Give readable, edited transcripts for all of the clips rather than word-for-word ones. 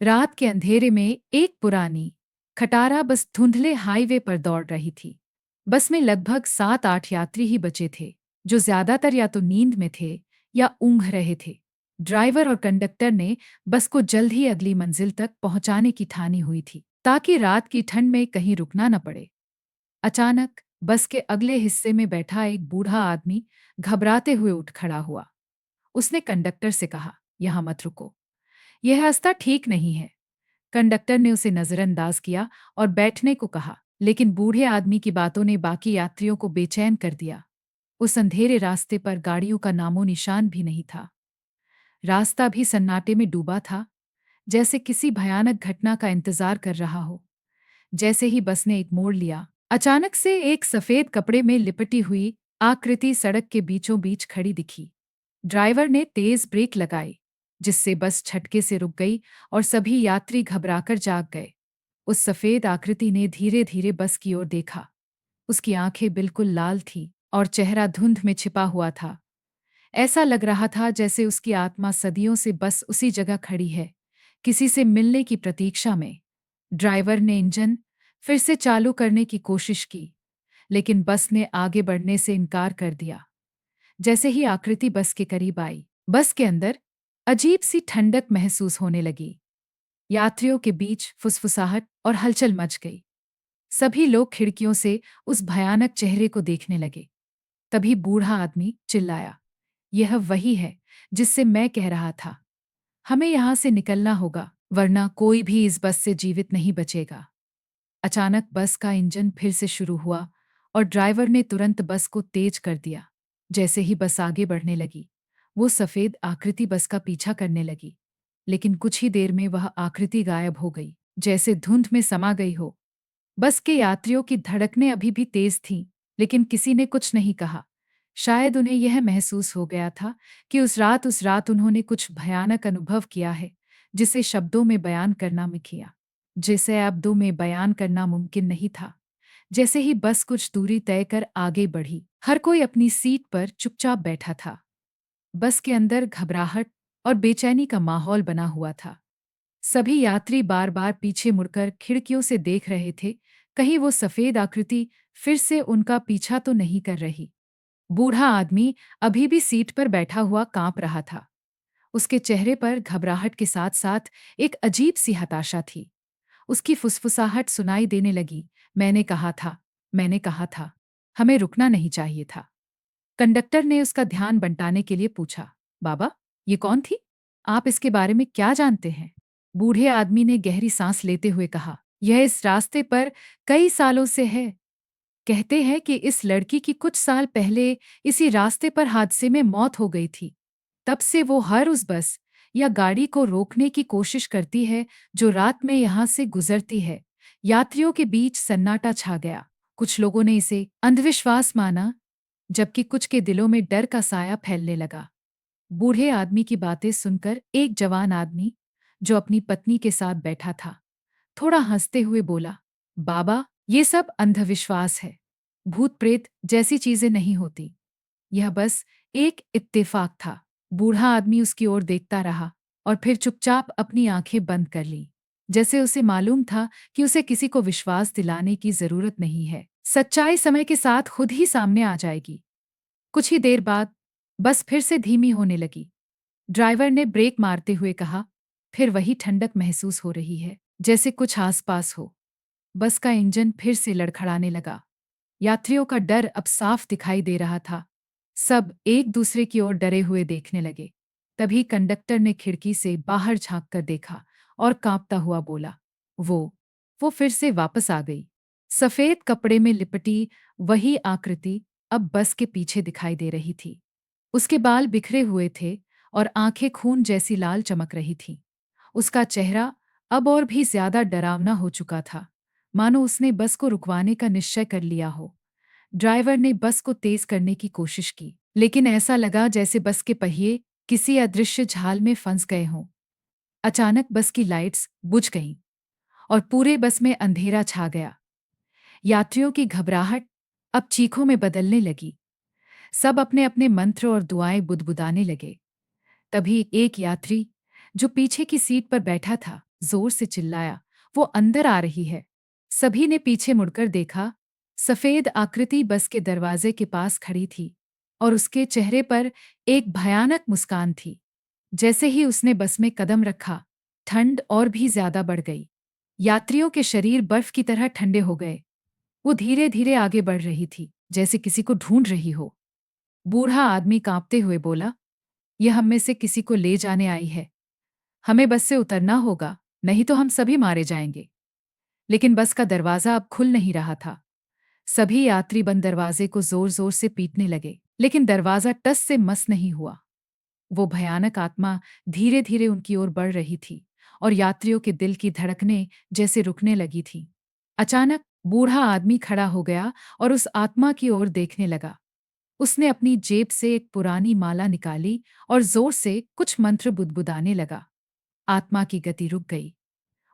रात के अंधेरे में एक पुरानी खटारा बस धुंधले हाईवे पर दौड़ रही थी। बस में लगभग 7-8 यात्री ही बचे थे, जो ज्यादातर या तो नींद में थे या ऊँघ रहे थे। ड्राइवर और कंडक्टर ने बस को जल्द ही अगली मंजिल तक पहुंचाने की ठानी हुई थी, ताकि रात की ठंड में कहीं रुकना न पड़े। अचानक बस के अगले हिस्से में बैठा एक बूढ़ा आदमी घबराते हुए उठ खड़ा हुआ। उसने कंडक्टर से कहा, "यहाँ मत रुको, यह रास्ता ठीक नहीं है।" कंडक्टर ने उसे नजरअंदाज किया और बैठने को कहा, लेकिन बूढ़े आदमी की बातों ने बाकी यात्रियों को बेचैन कर दिया। उस अंधेरे रास्ते पर गाड़ियों का नामो निशान भी नहीं था। रास्ता भी सन्नाटे में डूबा था, जैसे किसी भयानक घटना का इंतजार कर रहा हो। जैसे ही बस ने एक मोड़ लिया, अचानक से एक सफेद कपड़े में लिपटी हुई आकृति सड़क के बीचों बीच खड़ी दिखी। ड्राइवर ने तेज ब्रेक लगाई, जिससे बस झटके से रुक गई और सभी यात्री घबराकर जाग गए। उस सफेद आकृति ने धीरे धीरे बस की ओर देखा। उसकी आंखें बिल्कुल लाल थीं और चेहरा धुंध में छिपा हुआ था। ऐसा लग रहा था जैसे उसकी आत्मा सदियों से बस उसी जगह खड़ी है, किसी से मिलने की प्रतीक्षा में। ड्राइवर ने इंजन फिर से चालू करने की कोशिश की, लेकिन बस ने आगे बढ़ने से इनकार कर दिया। जैसे ही आकृति बस के करीब आई, बस के अंदर अजीब सी ठंडक महसूस होने लगी। यात्रियों के बीच फुसफुसाहट और हलचल मच गई। सभी लोग खिड़कियों से उस भयानक चेहरे को देखने लगे। तभी बूढ़ा आदमी चिल्लाया, "यह वही है जिससे मैं कह रहा था। हमें यहाँ से निकलना होगा, वरना कोई भी इस बस से जीवित नहीं बचेगा।" अचानक बस का इंजन फिर से शुरू हुआ और ड्राइवर ने तुरंत बस को तेज कर दिया। जैसे ही बस आगे बढ़ने लगी, वो सफेद आकृति बस का पीछा करने लगी, लेकिन कुछ ही देर में वह आकृति गायब हो गई, जैसे धुंध में समा गई हो। बस के यात्रियों की धड़कनें अभी भी तेज थीं, लेकिन किसी ने कुछ नहीं कहा। शायद उन्हें यह महसूस हो गया था कि उस रात उन्होंने कुछ भयानक अनुभव किया है, जिसे शब्दों में बयान करना किया, जिसे शब्दों में बयान करना मुमकिन नहीं था। जैसे ही बस कुछ दूरी तय कर आगे बढ़ी, हर कोई अपनी सीट पर चुपचाप बैठा था। बस के अंदर घबराहट और बेचैनी का माहौल बना हुआ था। सभी यात्री बार बार पीछे मुड़कर खिड़कियों से देख रहे थे, कहीं वो सफेद आकृति फिर से उनका पीछा तो नहीं कर रही। बूढ़ा आदमी अभी भी सीट पर बैठा हुआ कांप रहा था। उसके चेहरे पर घबराहट के साथ साथ एक अजीब सी हताशा थी। उसकी फुसफुसाहट सुनाई देने लगी, "मैंने कहा था, मैंने कहा था, हमें रुकना नहीं चाहिए था।" कंडक्टर ने उसका ध्यान बंटाने के लिए पूछा, "बाबा, ये कौन थी? आप इसके बारे में क्या जानते हैं?" बूढ़े आदमी ने गहरी सांस लेते हुए कहा, "यह इस रास्ते पर कई सालों से है। कहते हैं कि इस लड़की की कुछ साल पहले इसी रास्ते पर हादसे में मौत हो गई थी। तब से वो हर उस बस या गाड़ी को रोकने की कोशिश करती है जो रात में यहाँ से गुजरती है।" यात्रियों के बीच सन्नाटा छा गया। कुछ लोगों ने इसे अंधविश्वास माना, जबकि कुछ के दिलों में डर का साया फैलने लगा। बूढ़े आदमी की बातें सुनकर एक जवान आदमी, जो अपनी पत्नी के साथ बैठा था, थोड़ा हंसते हुए बोला, "बाबा, ये सब अंधविश्वास है। भूत प्रेत जैसी चीजें नहीं होती। यह बस एक इत्तेफाक था।" बूढ़ा आदमी उसकी ओर देखता रहा और फिर चुपचाप अपनी आंखें बंद कर ली, जैसे उसे मालूम था कि उसे किसी को विश्वास दिलाने की जरूरत नहीं है। सच्चाई समय के साथ खुद ही सामने आ जाएगी। कुछ ही देर बाद बस फिर से धीमी होने लगी। ड्राइवर ने ब्रेक मारते हुए कहा, "फिर वही ठंडक महसूस हो रही है, जैसे कुछ आसपास हो।" बस का इंजन फिर से लड़खड़ाने लगा। यात्रियों का डर अब साफ दिखाई दे रहा था। सब एक दूसरे की ओर डरे हुए देखने लगे। तभी कंडक्टर ने खिड़की से बाहर झांक कर देखा और कांपता हुआ बोला, "वो वो फिर से वापस आ गई।" सफेद कपड़े में लिपटी वही आकृति अब बस के पीछे दिखाई दे रही थी। उसके बाल बिखरे हुए थे और आंखें खून जैसी लाल चमक रही थीं। उसका चेहरा अब और भी ज्यादा डरावना हो चुका था, मानो उसने बस को रुकवाने का निश्चय कर लिया हो। ड्राइवर ने बस को तेज करने की कोशिश की, लेकिन ऐसा लगा जैसे बस के पहिए किसी अदृश्य झाल में फंस गए हों। अचानक बस की लाइट्स बुझ गईं और पूरे बस में अंधेरा छा गया। यात्रियों की घबराहट अब चीखों में बदलने लगी। सब अपने अपने मंत्र और दुआएं बुदबुदाने लगे। तभी एक यात्री, जो पीछे की सीट पर बैठा था, जोर से चिल्लाया, वो अंदर आ रही है। सभी ने पीछे मुड़कर देखा। सफेद आकृति बस के दरवाजे के पास खड़ी थी और उसके चेहरे पर एक भयानक मुस्कान थी। जैसे ही उसने बस में कदम रखा, ठंड और भी ज्यादा बढ़ गई। यात्रियों के शरीर बर्फ की तरह ठंडे हो गए। वो धीरे धीरे आगे बढ़ रही थी, जैसे किसी को ढूंढ रही हो। बूढ़ा आदमी कांपते हुए बोला, यह हम में से किसी को ले जाने आई है। हमें बस से उतरना होगा, नहीं तो हम सभी मारे जाएंगे। लेकिन बस का दरवाजा अब खुल नहीं रहा था। सभी यात्री बंद दरवाजे को जोर जोर से पीटने लगे, लेकिन दरवाजा टस से मस नहीं हुआ। वो भयानक आत्मा धीरे धीरे उनकी ओर बढ़ रही थी और यात्रियों के दिल की धड़कनें जैसे रुकने लगी थीं। अचानक बूढ़ा आदमी खड़ा हो गया और उस आत्मा की ओर देखने लगा। उसने अपनी जेब से एक पुरानी माला निकाली और जोर से कुछ मंत्र बुदबुदाने लगा। आत्मा की गति रुक गई।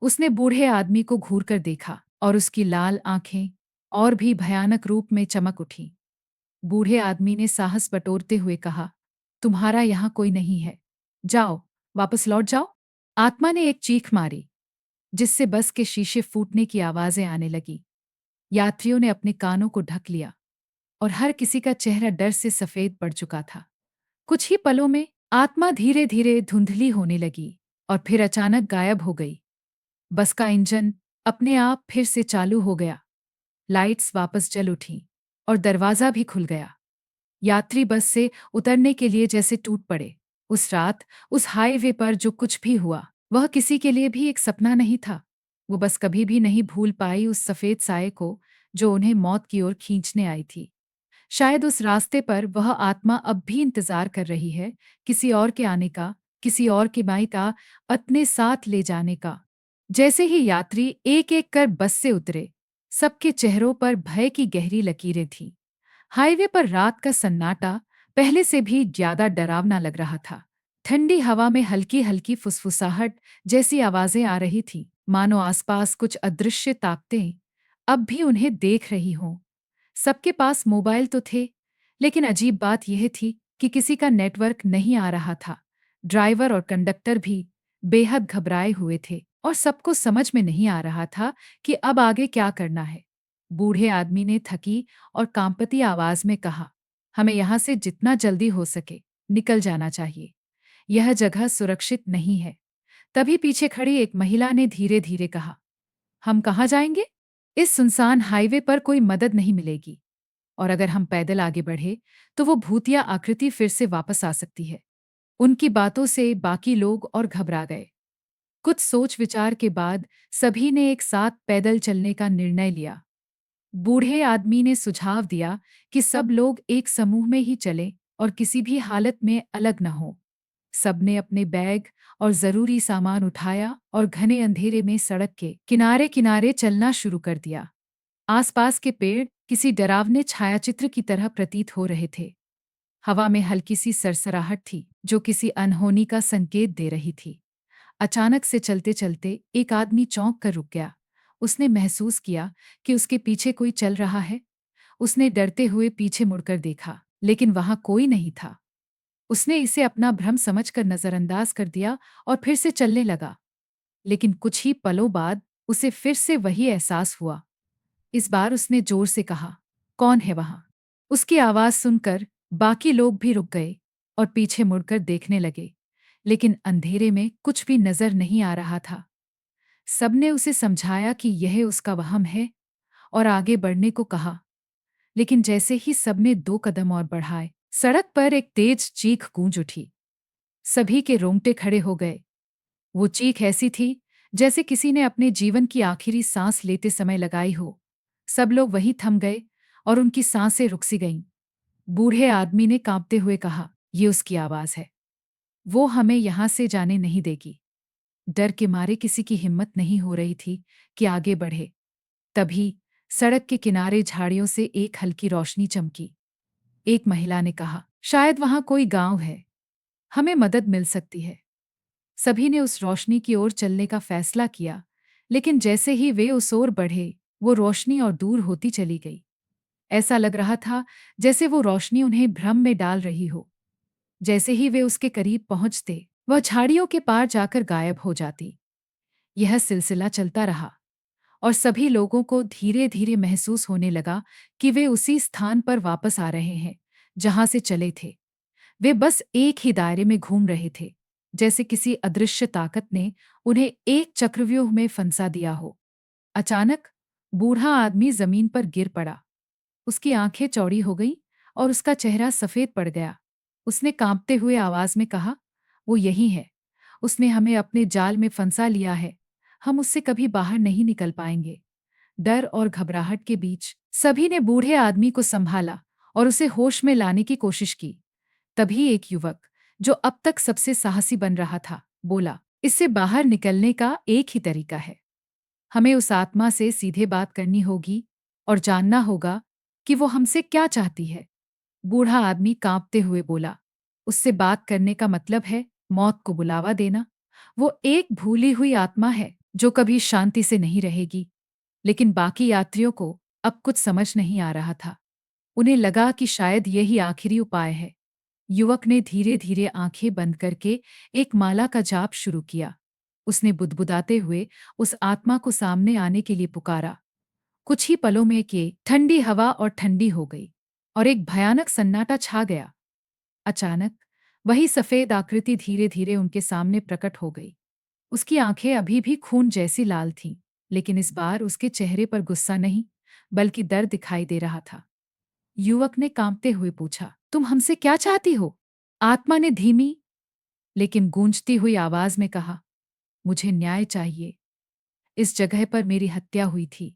उसने बूढ़े आदमी को घूरकर देखा और उसकी लाल आंखें और भी भयानक रूप में चमक उठी। बूढ़े आदमी ने साहस बटोरते हुए कहा, तुम्हारा यहां कोई नहीं है। जाओ, वापस लौट जाओ। आत्मा ने एक चीख मारी, जिससे बस के शीशे फूटने की आवाजें आने लगी। यात्रियों ने अपने कानों को ढक लिया और हर किसी का चेहरा डर से सफेद पड़ चुका था। कुछ ही पलों में आत्मा धीरे धीरे धुंधली होने लगी और फिर अचानक गायब हो गई। बस का इंजन अपने आप फिर से चालू हो गया। लाइट्स वापस जल उठीं और दरवाजा भी खुल गया। यात्री बस से उतरने के लिए जैसे टूट पड़े। उस रात उस हाईवे पर जो कुछ भी हुआ, वह किसी के लिए भी एक सपना नहीं था। वो बस कभी भी नहीं भूल पाई उस सफेद साये को जो उन्हें मौत की ओर खींचने आई थी। शायद उस रास्ते पर वह आत्मा अब भी इंतजार कर रही है, किसी और के आने का, किसी और के माई का अपने साथ ले जाने का। जैसे ही यात्री एक एक कर बस से उतरे, सबके चेहरों पर भय की गहरी लकीरें थीं। हाईवे पर रात का सन्नाटा पहले से भी ज्यादा डरावना लग रहा था। ठंडी हवा में हल्की हल्की फुसफुसाहट जैसी आवाजें आ रही थीं, मानो आसपास कुछ अदृश्य ताकतें अब भी उन्हें देख रही हों। सबके पास मोबाइल तो थे, लेकिन अजीब बात यह थी कि किसी का नेटवर्क नहीं आ रहा था। ड्राइवर और कंडक्टर भी बेहद घबराए हुए थे और सबको समझ में नहीं आ रहा था कि अब आगे क्या करना है। बूढ़े आदमी ने थकी और कांपती आवाज में कहा, हमें यहाँ से जितना जल्दी हो सके निकल जाना चाहिए। यह जगह सुरक्षित नहीं है। तभी पीछे खड़ी एक महिला ने धीरे धीरे कहा, हम कहाँ जाएंगे? इस सुनसान हाईवे पर कोई मदद नहीं मिलेगी और अगर हम पैदल आगे बढ़े तो वो भूतिया आकृति फिर से वापस आ सकती है। उनकी बातों से बाकी लोग और घबरा गए। कुछ सोच विचार के बाद सभी ने एक साथ पैदल चलने का निर्णय लिया। बूढ़े आदमी ने सुझाव दिया कि सब लोग एक समूह में ही चलें और किसी भी हालत में अलग न हो। सबने अपने बैग और जरूरी सामान उठाया और घने अंधेरे में सड़क के किनारे किनारे चलना शुरू कर दिया। आसपास के पेड़ किसी डरावने छायाचित्र की तरह प्रतीत हो रहे थे। हवा में हल्की सी सरसराहट थी जो किसी अनहोनी का संकेत दे रही थी। अचानक से चलते चलते एक आदमी चौंक कर रुक गया। उसने महसूस किया कि उसके पीछे कोई चल रहा है। उसने डरते हुए पीछे मुड़कर देखा, लेकिन वहां कोई नहीं था। उसने इसे अपना भ्रम समझकर नजरअंदाज कर दिया और फिर से चलने लगा। लेकिन कुछ ही पलों बाद उसे फिर से वही एहसास हुआ। इस बार उसने जोर से कहा, कौन है वहां? उसकी आवाज सुनकर बाकी लोग भी रुक गए और पीछे मुड़कर देखने लगे, लेकिन अंधेरे में कुछ भी नजर नहीं आ रहा था। सबने उसे समझाया कि यह उसका वहम है और आगे बढ़ने को कहा, लेकिन जैसे ही सबने 2 कदम और बढ़ाए, सड़क पर एक तेज चीख गूंज उठी। सभी के रोंगटे खड़े हो गए। वो चीख ऐसी थी जैसे किसी ने अपने जीवन की आखिरी सांस लेते समय लगाई हो। सब लोग वहीं थम गए और उनकी सांसें रुक सी गईं। बूढ़े आदमी ने कांपते हुए कहा, ये उसकी आवाज है। वो हमें यहां से जाने नहीं देगी। डर के मारे किसी की हिम्मत नहीं हो रही थी कि आगे बढ़े। तभी सड़क के किनारे झाड़ियों से एक हल्की रोशनी चमकी। एक महिला ने कहा, शायद वहां कोई गांव है, हमें मदद मिल सकती है। सभी ने उस रोशनी की ओर चलने का फैसला किया, लेकिन जैसे ही वे उस ओर बढ़े, वो रोशनी और दूर होती चली गई। ऐसा लग रहा था जैसे वो रोशनी उन्हें भ्रम में डाल रही हो। जैसे ही वे उसके करीब पहुंचते, वह झाड़ियों के पार जाकर गायब हो जाती। यह सिलसिला चलता रहा और सभी लोगों को धीरे धीरे महसूस होने लगा कि वे उसी स्थान पर वापस आ रहे हैं जहां से चले थे। वे बस एक ही दायरे में घूम रहे थे, जैसे किसी अदृश्य ताकत ने उन्हें एक चक्रव्यूह में फंसा दिया हो। अचानक बूढ़ा आदमी जमीन पर गिर पड़ा। उसकी आंखें चौड़ी हो गईं और उसका चेहरा सफेद पड़ गया। उसने कांपते हुए आवाज में कहा, वो यही है। उसने हमें अपने जाल में फंसा लिया है। हम उससे कभी बाहर नहीं निकल पाएंगे। डर और घबराहट के बीच सभी ने बूढ़े आदमी को संभाला और उसे होश में लाने की कोशिश की। तभी एक युवक, जो अब तक सबसे साहसी बन रहा था, बोला, इससे बाहर निकलने का एक ही तरीका है। हमें उस आत्मा से सीधे बात करनी होगी और जानना होगा कि वो हमसे क्या चाहती है। बूढ़ा आदमी कांपते हुए बोला, उससे बात करने का मतलब है मौत को बुलावा देना। वो एक भूली हुई आत्मा है जो कभी शांति से नहीं रहेगी। लेकिन बाकी यात्रियों को अब कुछ समझ नहीं आ रहा था। उन्हें लगा कि शायद यही आखिरी उपाय है। युवक ने धीरे धीरे आंखें बंद करके एक माला का जाप शुरू किया। उसने बुदबुदाते हुए उस आत्मा को सामने आने के लिए पुकारा। कुछ ही पलों में के ठंडी हवा और ठंडी हो गई और एक भयानक सन्नाटा छा गया। अचानक वही सफेद आकृति धीरे धीरे उनके सामने प्रकट हो गई। उसकी आंखें अभी भी खून जैसी लाल थीं, लेकिन इस बार उसके चेहरे पर गुस्सा नहीं, बल्कि डर दिखाई दे रहा था। युवक ने कांपते हुए पूछा, तुम हमसे क्या चाहती हो? आत्मा ने धीमी लेकिन गूंजती हुई आवाज में कहा, मुझे न्याय चाहिए। इस जगह पर मेरी हत्या हुई थी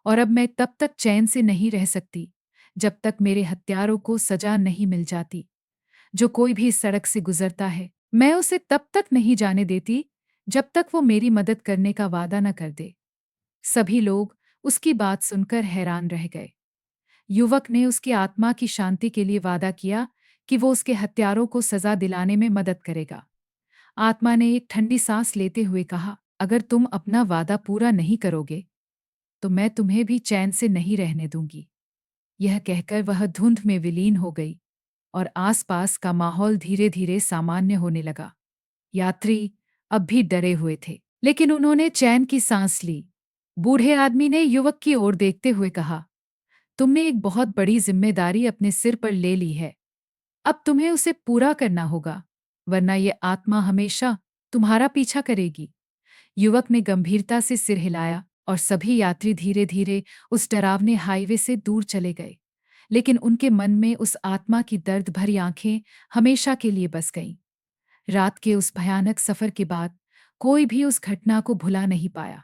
और अब मैं तब तक चैन से नहीं रह सकती जब तक मेरे हत्यारों को सजा नहीं मिल जाती। जो कोई भी इस सड़क से गुजरता है, मैं उसे तब तक नहीं जाने देती जब तक वो मेरी मदद करने का वादा न कर दे। सभी लोग उसकी बात सुनकर हैरान रह गए। युवक ने उसकी आत्मा की शांति के लिए वादा किया कि वो उसके हत्यारों को सजा दिलाने में मदद करेगा। आत्मा ने एक ठंडी सांस लेते हुए कहा, अगर तुम अपना वादा पूरा नहीं करोगे तो मैं तुम्हें भी चैन से नहीं रहने दूंगी। यह कहकर वह धुंध में विलीन हो गई और आसपास का माहौल धीरे धीरे सामान्य होने लगा। यात्री अब भी डरे हुए थे, लेकिन उन्होंने चैन की सांस ली। बूढ़े आदमी ने युवक की ओर देखते हुए कहा, तुमने एक बहुत बड़ी जिम्मेदारी अपने सिर पर ले ली है। अब तुम्हें उसे पूरा करना होगा, वरना ये आत्मा हमेशा तुम्हारा पीछा करेगी। युवक ने गंभीरता से सिर हिलाया और सभी यात्री धीरे धीरे उस डरावने हाईवे से दूर चले गए। लेकिन उनके मन में उस आत्मा की दर्द भरी आंखें हमेशा के लिए बस गईं। रात के उस भयानक सफर के बाद कोई भी उस घटना को भुला नहीं पाया।